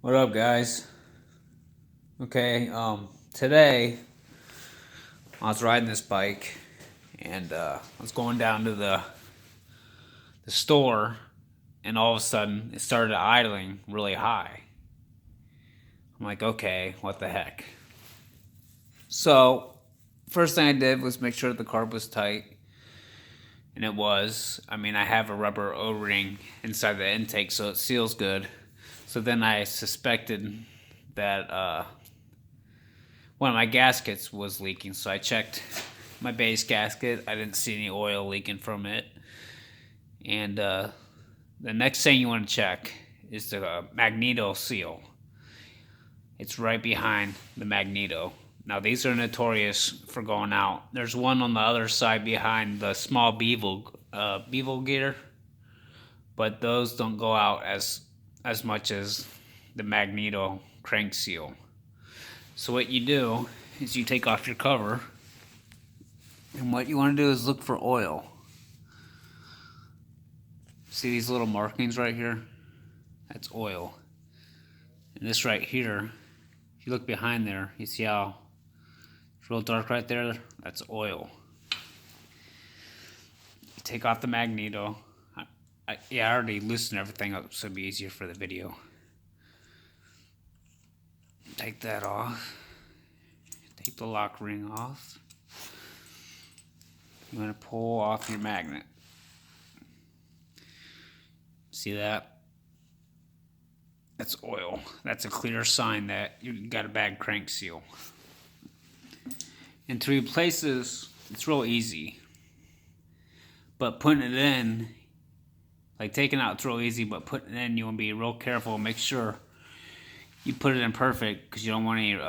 What up, guys? Okay, today I was riding this bike and I was going down to the store, and all of a sudden it started idling really high. I'm like, okay, what the heck? So, first thing I did was make sure the carb was tight, and it was. I mean, I have a rubber O-ring inside the intake, so it seals good. So then I suspected that one of my gaskets was leaking, so I checked my base gasket. I didn't see any oil leaking from it. And the next thing you want to check is the magneto seal. It's right behind the magneto. Now, these are notorious for going out. There's one on the other side behind the small bevel gear, but those don't go out as much as the magneto crank seal. So what you do is you take off your cover, and what you want to do is look for oil. See these little markings right here? That's oil. And this right here, if you look behind there, you see how it's real dark right there? That's oil. You take off the magneto. I already loosened everything up so it'd be easier for the video. Take that off. Take the lock ring off. You want to pull off your magnet. See that? That's oil. That's a clear sign that you got a bad crank seal. And to replace this, it's real easy. But putting it in, like taking it out, it's real easy, but putting it in, you want to be real careful. Make sure you put it in perfect, because you don't want any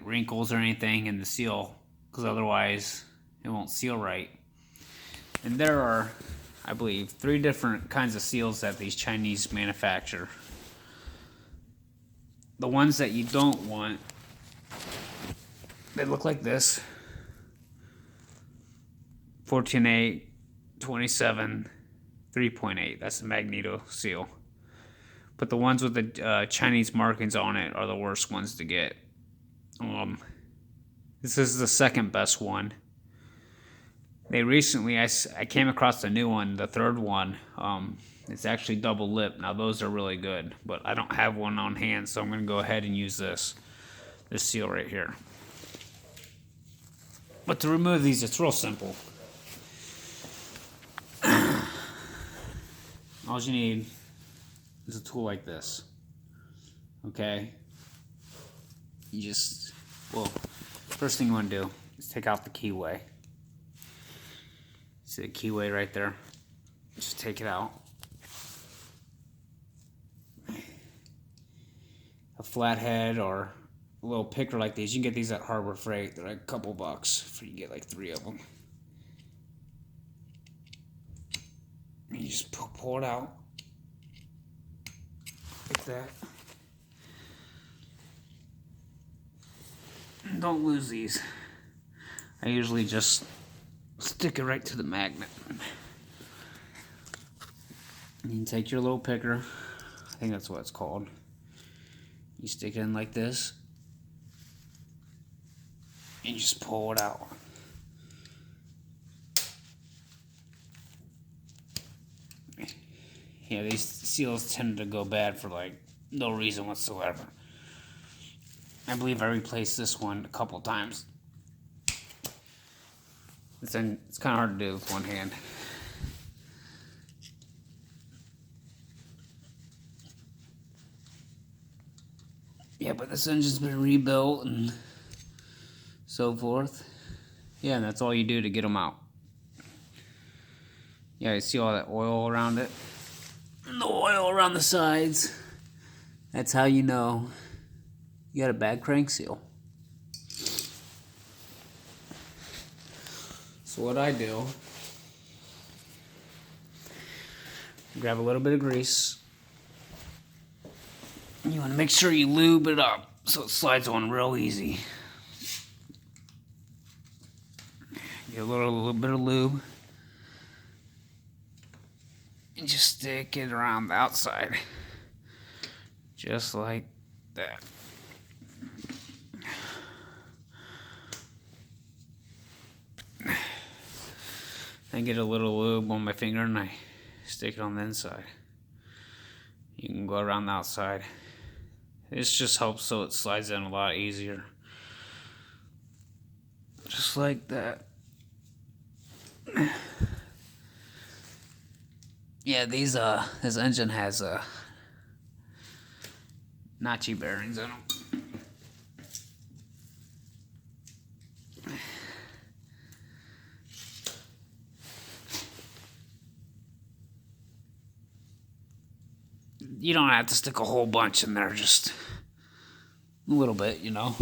wrinkles or anything in the seal, because otherwise it won't seal right. And there are, I believe, 3 different kinds of seals that these Chinese manufacture. The ones that you don't want, they look like this: 14.8, 27, 3.8. That's the magneto seal. But the ones with the Chinese markings on it are the worst ones to get. This is the second best one. They recently, I came across a new one, the third one. It's actually double lip. Now those are really good, but I don't have one on hand, so I'm going to go ahead and use this seal right here. But to remove these, it's real simple. All you need is a tool like this. Okay? First thing you want to do is take out the keyway. See the keyway right there? Just take it out. A flathead or a little picker like these, you can get these at Harbor Freight. They're like a couple bucks. You get like 3 of them. And you just pull it out like that. And don't lose these. I usually just stick it right to the magnet. And you take your little picker. I think that's what it's called. You stick it in like this, and you just pull it out. Yeah, these seals tend to go bad for like no reason whatsoever. I believe I replaced this one a couple times. It's kind of hard to do with one hand. Yeah, but this engine's been rebuilt and so forth. Yeah, and that's all you do to get them out. Yeah, you see all that oil around it? And the oil around the sides. That's how you know you got a bad crank seal. So what I do, grab a little bit of grease. You want to make sure you lube it up so it slides on real easy. Get a little bit of lube. And just stick it around the outside. Just like that. I get a little lube on my finger and I stick it on the inside. You can go around the outside. This just helps so it slides in a lot easier. Just like that. Yeah, this engine has notchy bearings in them. You don't have to stick a whole bunch in there, just a little bit, you know.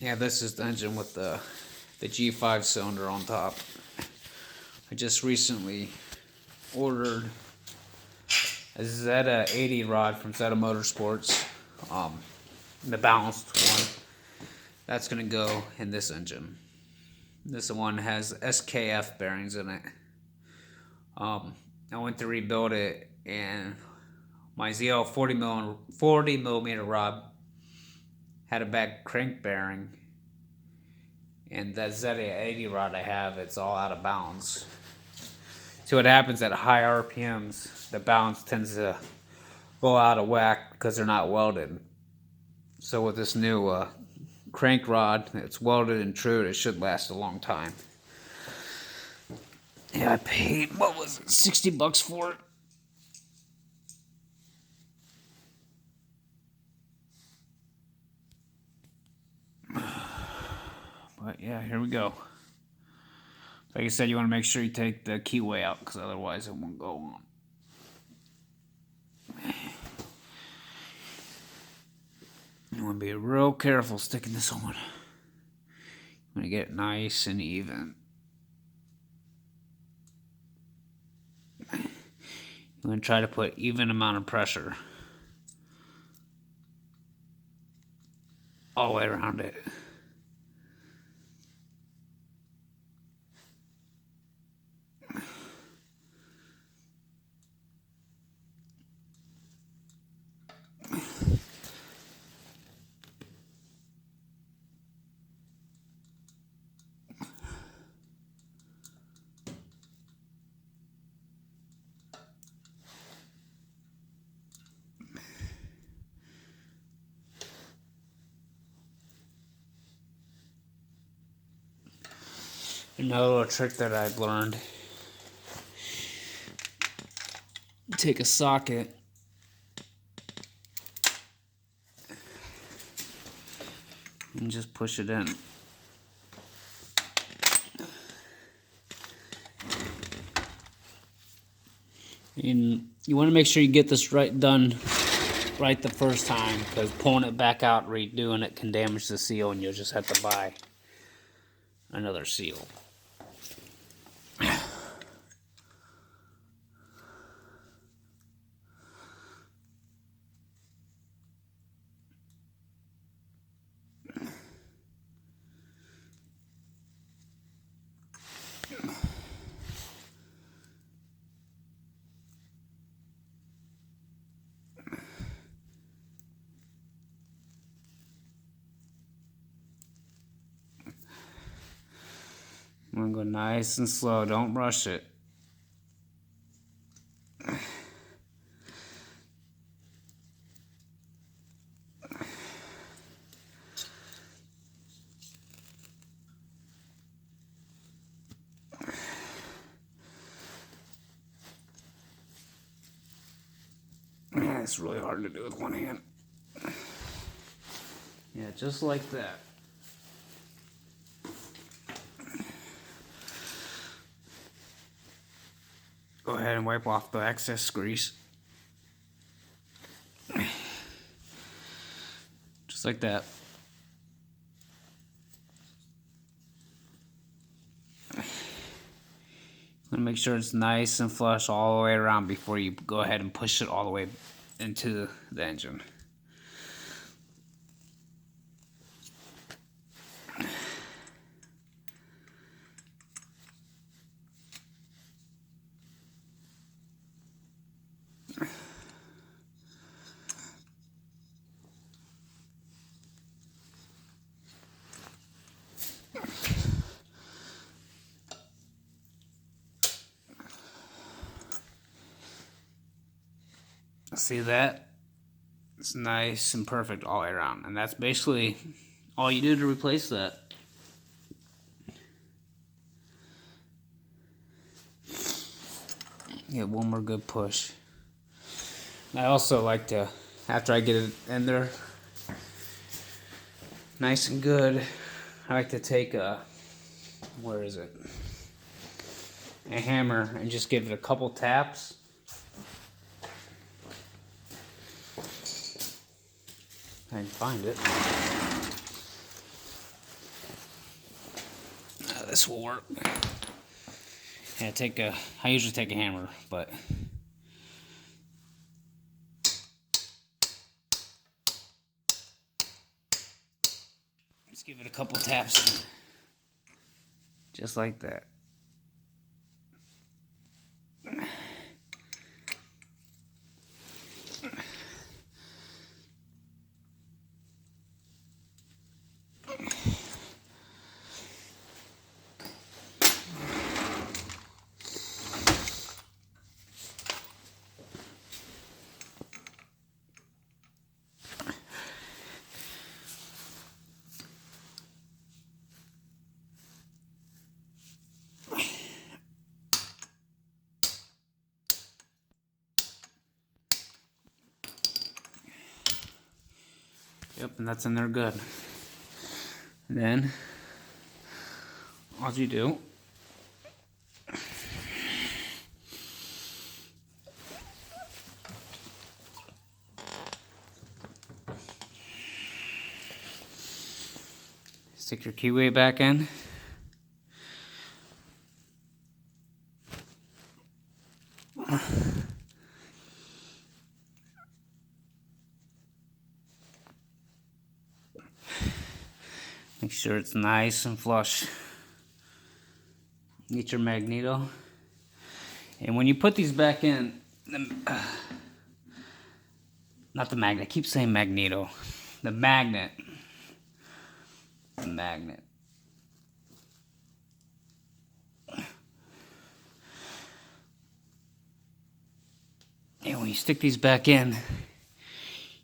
Yeah, this is the engine with the G5 cylinder on top. I just recently ordered a Zeta 80 rod from Zeta Motorsports, the balanced one. That's gonna go in this engine. This one has SKF bearings in it. I went to rebuild it, and my ZL 40 millimeter rod had a bad crank bearing, and that Zeta 80 rod I have, it's all out of balance. So what happens at high RPMs, the balance tends to go out of whack because they're not welded. So with this new crank rod, it's welded and true, it should last a long time. Yeah, I paid, what was it, $60 for it? But yeah, here we go. Like I said, you want to make sure you take the keyway out, because otherwise it won't go on. You want to be real careful sticking this on. You want to get it nice and even. You want to try to put even amount of pressure all the way around it. Another little trick that I've learned. Take a socket and just push it in. And you want to make sure you get this done right the first time, because pulling it back out, redoing it can damage the seal, and you'll just have to buy another seal. I'm going to go nice and slow. Don't rush it. Yeah, it's really hard to do with one hand. Yeah, just like that. Go ahead and wipe off the excess grease. Just like that. Want to make sure it's nice and flush all the way around before you go ahead and push it all the way into the engine. See that? It's nice and perfect all the way around. And that's basically all you do to replace that. Get one more good push. I also like to, after I get it in there nice and good, I like to take a, where is it? A hammer and just give it a couple taps. I can find it. This will work. Yeah, I usually take a hammer, but just give it a couple taps, just like that. Yep, and that's in there good. And then, all you do, stick your keyway back in. Make sure it's nice and flush. Get your magneto. And when you put these back in, not the magnet, I keep saying magneto. The magnet. The magnet. And when you stick these back in, you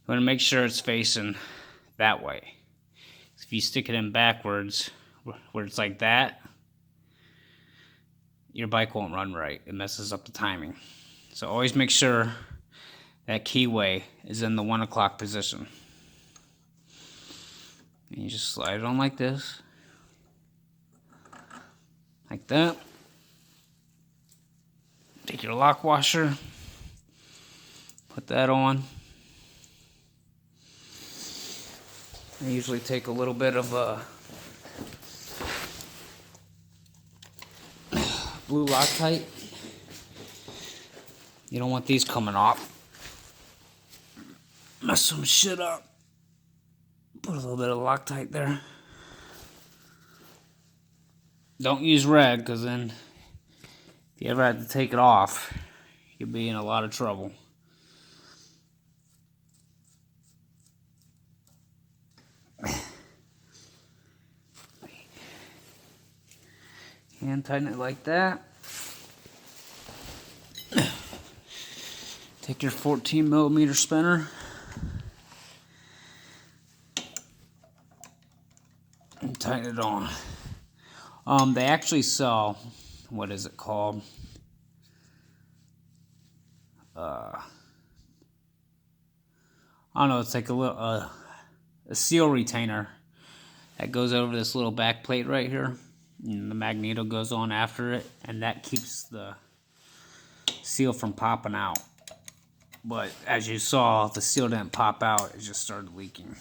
want to make sure it's facing that way. If you stick it in backwards, where it's like that, your bike won't run right. It messes up the timing. So always make sure that keyway is in the 1 o'clock position. And you just slide it on like this. Like that. Take your lock washer, put that on. I usually take a little bit of blue Loctite. You don't want these coming off. Mess some shit up. Put a little bit of Loctite there. Don't use red, because then if you ever have to take it off, you'll be in a lot of trouble. Hand tighten it like that. Take your 14mm spinner and tighten it on. They actually sell, what is it called? I don't know. It's like a little a seal retainer that goes over this little back plate right here, and the magneto goes on after it, and that keeps the seal from popping out. But as you saw, the seal didn't pop out, it just started leaking.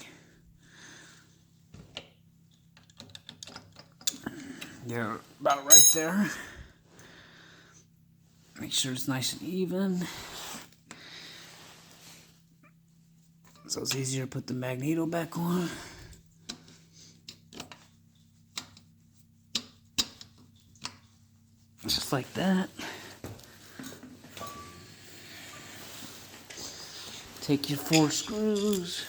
You're about right there. Make sure it's nice and even. So it's easier to put the magneto back on. Just like that. Take your 4 screws.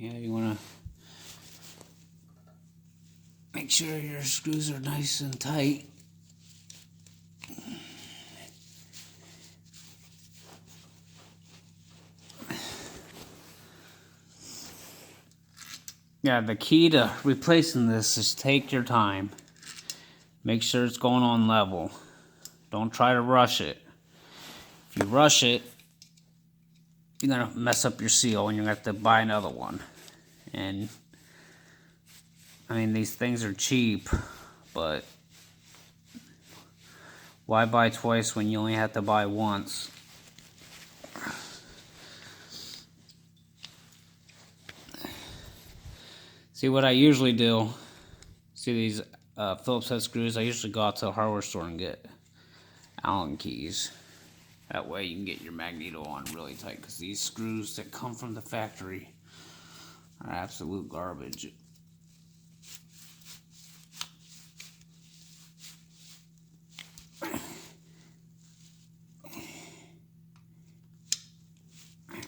Yeah, you want to make sure your screws are nice and tight. Yeah, the key to replacing this is take your time. Make sure it's going on level. Don't try to rush it. If you rush it, you're gonna mess up your seal and you're gonna have to buy another one. And I mean, these things are cheap, but why buy twice when you only have to buy once? See, what I usually do, see these Phillips head screws, I usually go out to a hardware store and get Allen keys. That way you can get your magneto on really tight, because these screws that come from the factory are absolute garbage.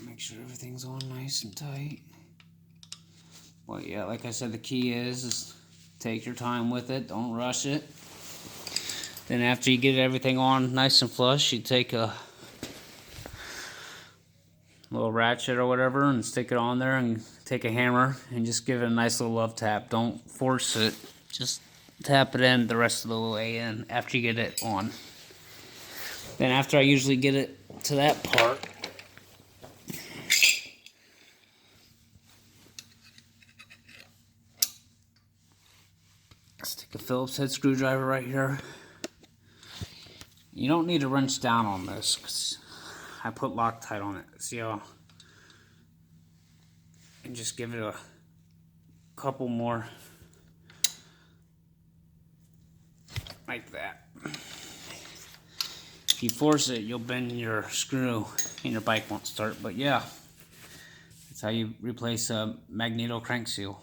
Make sure everything's on nice and tight. Well, yeah, like I said, the key is take your time with it. Don't rush it. Then after you get everything on nice and flush, you take a little ratchet or whatever and stick it on there, and take a hammer and just give it a nice little love tap. Don't force it. Just tap it in the rest of the way in after you get it on. Then after I usually get it to that part, stick a Phillips head screwdriver right here. You don't need to wrench down on this, because I put Loctite on it. See how? And just give it a couple more, like that. If you force it, you'll bend your screw and your bike won't start. But yeah, that's how you replace a magneto crank seal.